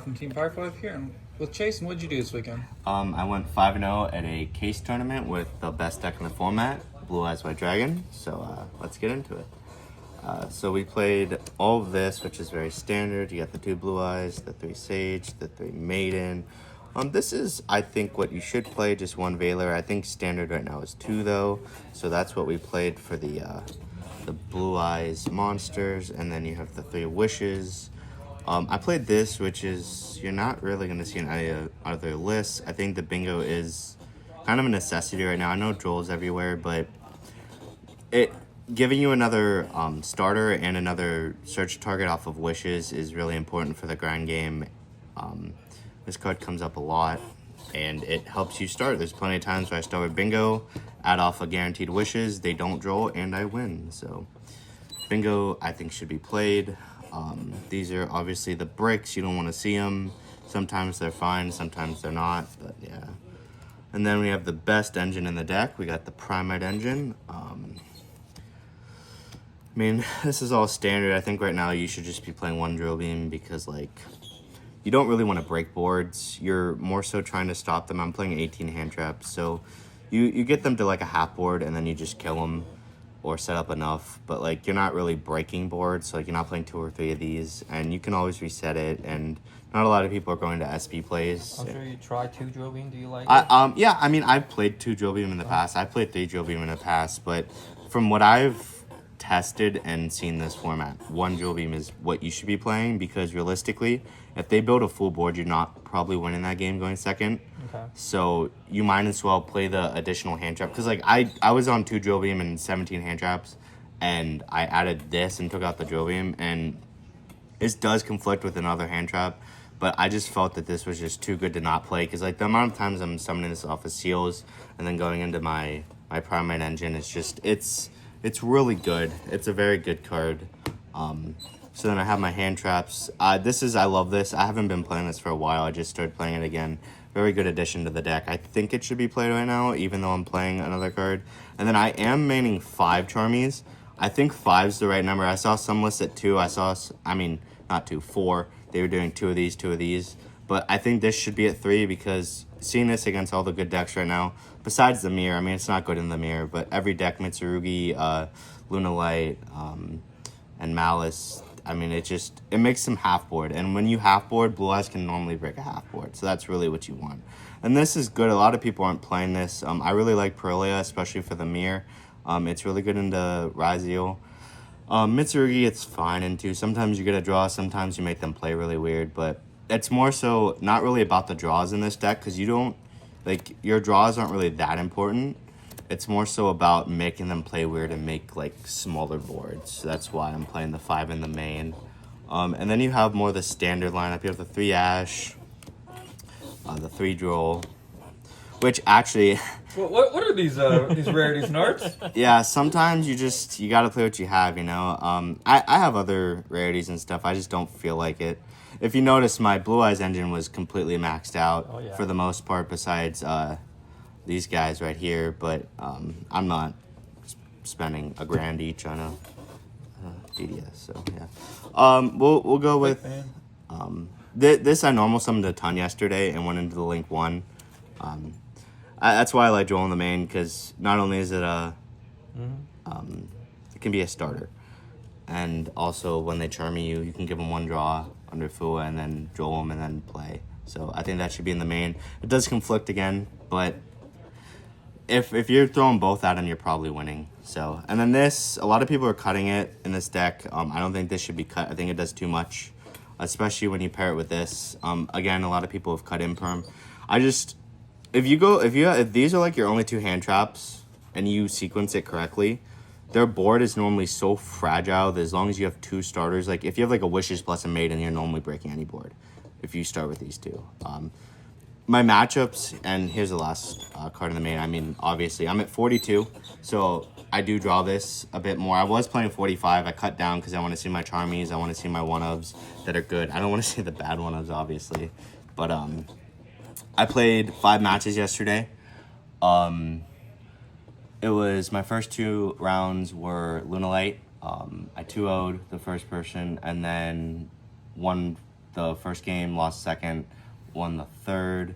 From Team Firefly here, and with Chase, and what'd you do this weekend? I went 5-0 at a case tournament with the best deck in the format, Blue-Eyes White Dragon. So let's get into it. So we played all of this, which is very standard. You got the 2 Blue-Eyes, the 3 Sage, the 3 Maiden. This is, I think, what you should play, just 1 Veiler. I think standard right now is 2, though. So that's what we played for the Blue-Eyes monsters. And then you have the 3 Wishes. I played this, which is, you're not really going to see in any other lists. I think the bingo is kind of a necessity right now. I know Droll's everywhere, but giving you another starter and another search target off of Wishes is really important for the grind game. This card comes up a lot, and it helps you start. There's plenty of times where I start with bingo, add off a guaranteed Wishes, they don't Droll, and I win. So bingo, I think, should be played. These are obviously the bricks. You don't want to see them. Sometimes they're fine, sometimes they're not, but yeah. And then we have the best engine in the deck. We got the Primite engine. I mean, this is all standard. I think right now you should just be playing 1 Drill Beam because, like, you don't really want to break boards. You're more so trying to stop them. I'm playing 18 hand traps, so you get them to, like, a half board, and then you just kill them or set up enough, but like you're not really breaking boards, so like you're not playing 2 or 3 of these, and you can always reset it, and not a lot of people are going to SP plays. I'm sure you tried 2 Drill Beam. Do you like it? Yeah, I mean, I've played 2 Drill Beam in the past. I've played 3 Drill Beam in the past, but from what I've tested and seen this format, 1 Drill Beam is what you should be playing, because realistically, if they build a full board, you're not probably winning that game going second. Okay. So you might as well play the additional hand trap, because like I was on 2 Drill Beam and 17 hand traps, and I added this and took out the Drill Beam, and this does conflict with another hand trap, but I just felt that this was just too good to not play, because like the amount of times I'm summoning this off of seals and then going into my Primate engine, it's really good. It's a very good card. So then I have my hand traps. I love this. I haven't been playing this for a while. I just started playing it again. Very good addition to the deck. I think it should be played right now, even though I'm playing another card. And then I am maining 5 Charmies. I think 5's the right number. I saw some lists at 2. Not 2, 4. They were doing 2 of these, 2 of these. But I think this should be at 3, because seeing this against all the good decks right now, besides the mirror, I mean, it's not good in the mirror, but every deck, Mitsurugi, Lunalight, and Malice, I mean, it makes them half board. And when you half board, Blue Eyes can normally break a half board. So that's really what you want. And this is good. A lot of people aren't playing this. I really like Perillia, especially for the mirror. It's really good into Raziel. Mitsurugi, it's fine into. Sometimes you get a draw. Sometimes you make them play really weird. But it's more so not really about the draws in this deck, because you don't, like, your draws aren't really that important. It's more so about making them play weird and make, like, smaller boards. So that's why I'm playing the 5 in the main. And then you have more of the standard lineup. You have the 3 Ash, the 3 Droll, which actually... What are these rarities and arts? Yeah, sometimes you gotta play what you have, you know? I have other rarities and stuff. I just don't feel like it. If you notice, my Blue Eyes engine was completely maxed out for the most part, besides... these guys right here, but I'm not spending $1,000 each on a DDS, so yeah. We'll go with this. I normal summoned a ton yesterday and went into the Link 1. That's why I like Joel in the main, because not only is it it can be a starter, and also when they charm you can give them 1 draw under Fua and then Joel them and then play. So I think that should be in the main. It does conflict again, but if you're throwing both at him, you're probably winning. So, and then this, a lot of people are cutting it in this deck. I don't think this should be cut. I think it does too much, especially when you pair it with this. Again, a lot of people have cut Imperm. If these are like your only 2 hand traps and you sequence it correctly, their board is normally so fragile that as long as you have 2 starters, like if you have like a Wishes plus a Maiden, you're normally breaking any board if you start with these 2. My matchups, and here's the last card in the main. I mean, obviously, I'm at 42, so I do draw this a bit more. I was playing 45. I cut down because I want to see my Charmies. I want to see my 1-ofs that are good. I don't want to see the bad 1-ofs, obviously. But I played 5 matches yesterday. It was my first 2 rounds were Lunalight. I 2-0'd the first person, and then won the first game, lost second, won the third.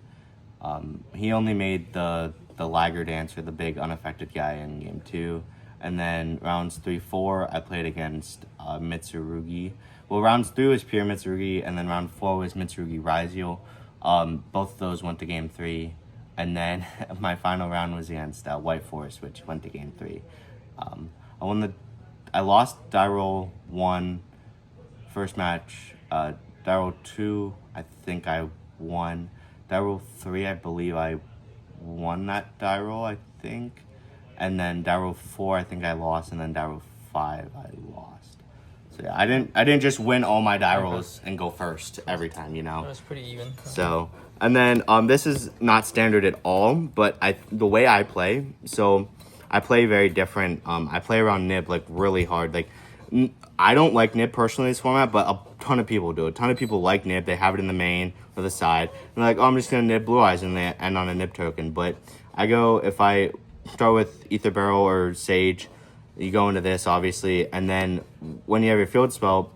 He only made the laggard answer, the big unaffected guy in game 2. And then rounds 3, 4, I played against Mitsurugi. Well, rounds 3 was pure Mitsurugi, and then round 4 was Mitsurugi Raizio. Both of those went to game 3. And then my final round was against White Forest, which went to game 3. I lost die roll 1 first match. Die roll 2, I think I won. Die roll 3, I believe I won that die roll, I think. And then die roll 4, I think I lost, and then die roll 5, I lost. So yeah, I didn't just win all my die rolls and go first every time, you know. That's pretty even. So, and then this is not standard at all, but the way I play, so I play very different. I play around nib like really hard. Like I don't like nib personally in this format, but a ton of people do. A ton of people like nib. They have it in the main or the side. And they're like, oh, I'm just gonna nib Blue-Eyes, and they end on a nib token. But I go, if I start with Ether Barrel or Sage, you go into this obviously, and then when you have your field spell,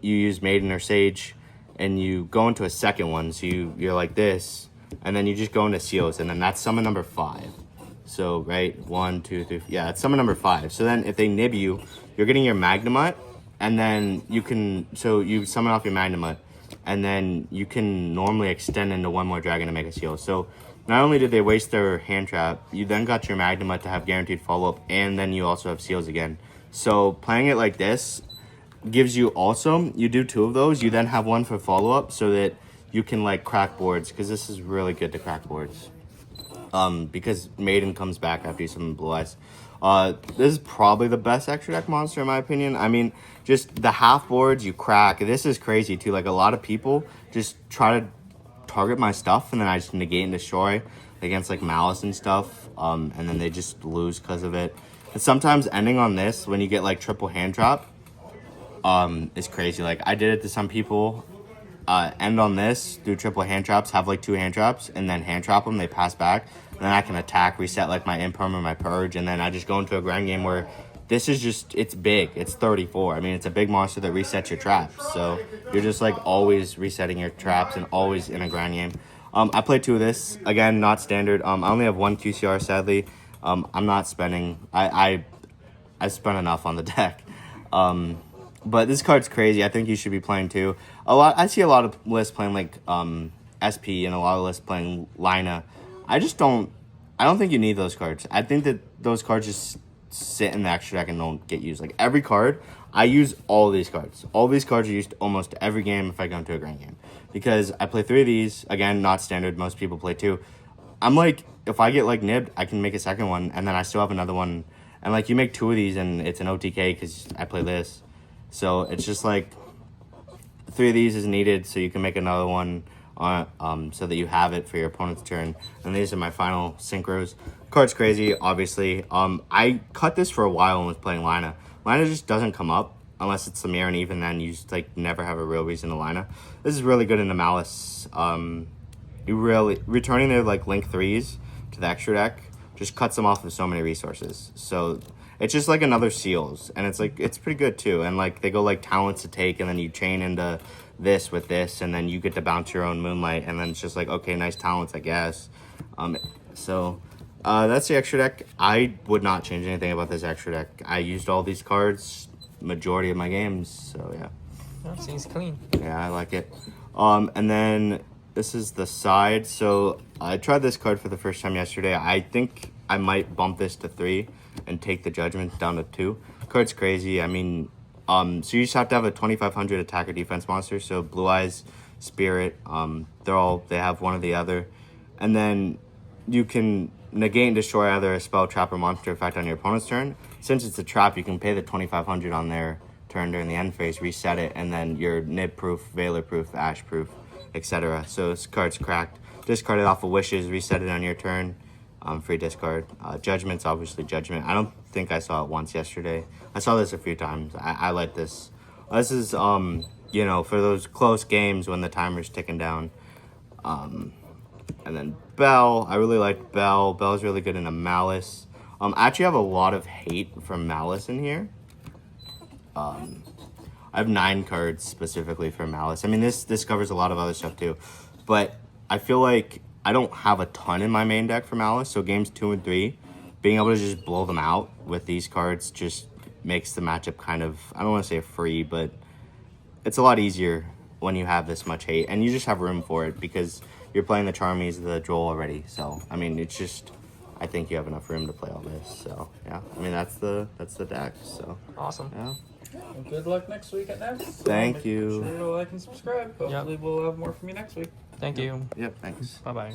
you use Maiden or Sage, and you go into a second one. So you're like this, and then you just go into Seals, and then that's summon number 5. So right, 1, 2, 3, yeah, it's summon number 5. So then if they nib you, you're getting your Magnemite, and then you summon off your Magnemite, and then you can normally extend into one more dragon to make a seal. So not only did they waste their hand trap, you then got your Magnemite to have guaranteed follow-up, and then you also have seals again. So playing it like this gives you also, you do 2 of those, you then have 1 for follow-up so that you can like crack boards, because this is really good to crack boards. Because Maiden comes back after you summon Blue-Eyes. This is probably the best extra deck monster in my opinion. I mean, just the half boards you crack. This is crazy too. Like a lot of people just try to target my stuff, and then I just negate and destroy against like Malice and stuff. And then they just lose because of it. And sometimes ending on this when you get like triple hand trap, is crazy. Like I did it to some people. End on this, do triple hand traps, have like 2 hand traps, and then hand trap them, they pass back, and then I can attack, reset like my imperm or my purge, and then I just go into a grand game where this is just, it's big, it's 34. I mean, it's a big monster that resets your traps, so you're just like always resetting your traps and always in a grand game. I played 2 of this, again, not standard. I only have 1 QCR, sadly. I'm not spending, I spent enough on the deck. But this card's crazy. I think you should be playing too. I see a lot of lists playing like SP and a lot of lists playing Lina. I don't think you need those cards. I think that those cards just sit in the extra deck and don't get used. Like every card, I use all these cards. All these cards are used almost every game if I go into a grand game. Because I play 3 of these, again, not standard. Most people play 2. I'm like, if I get like nibbed, I can make a second one, and then I still have another one. And like you make 2 of these and it's an OTK because I play this. So it's just like 3 of these is needed so you can make another one so that you have it for your opponent's turn. And these are my final synchros. Card's crazy, obviously. I cut this for a while and was playing Lina. Lina just doesn't come up unless it's Samir, and even then you just like never have a real reason to Lina. This is really good in the Malice. You really returning their like link 3s to the extra deck just cuts them off of so many resources. So it's just like another seals, and it's like it's pretty good too. And like they go like talents to take, and then you chain into this with this, and then you get to bounce your own moonlight, and then it's just like, okay, nice talents, I guess. So that's the extra deck. I would not change anything about this extra deck. I used all these cards majority of my games, so yeah. That seems clean. Yeah, I like it. And then this is the side. So I tried this card for the first time yesterday. I think I might bump this to 3 and take the judgment down to 2. Card's crazy. I mean, so you just have to have a 2500 attack or defense monster. So Blue-Eyes, Spirit, they have one or the other. And then you can negate and destroy either a spell, trap, or monster effect on your opponent's turn. Since it's a trap, you can pay the 2500 on their turn during the end phase, reset it, and then you're nib proof, Veiler proof, ash proof, etc. So this card's cracked. Discard it off of wishes, reset it on your turn. Free discard. Judgment's obviously Judgment. I don't think I saw it once yesterday. I saw this a few times. I like this. This is, you know, for those close games when the timer's ticking down. And then Bell. I really like Bell. Bell's really good in a Malice. I actually have a lot of hate from Malice in here. I I have 9 cards specifically for Malice. I mean, this covers a lot of other stuff too, but I feel like I don't have a ton in my main deck for Malice. So games 2 and 3, being able to just blow them out with these cards just makes the matchup kind of, I don't want to say free, but it's a lot easier when you have this much hate, and you just have room for it because you're playing the Charmies, the Droll already. So I mean, it's just, I think you have enough room to play all this. So yeah, I mean that's the deck. So Awesome. yeah. Well, good luck next week at next. Thank Make you. Sure to like and subscribe. Hopefully, we'll have more from you next week. Thank you. Yep. Thanks. Bye bye.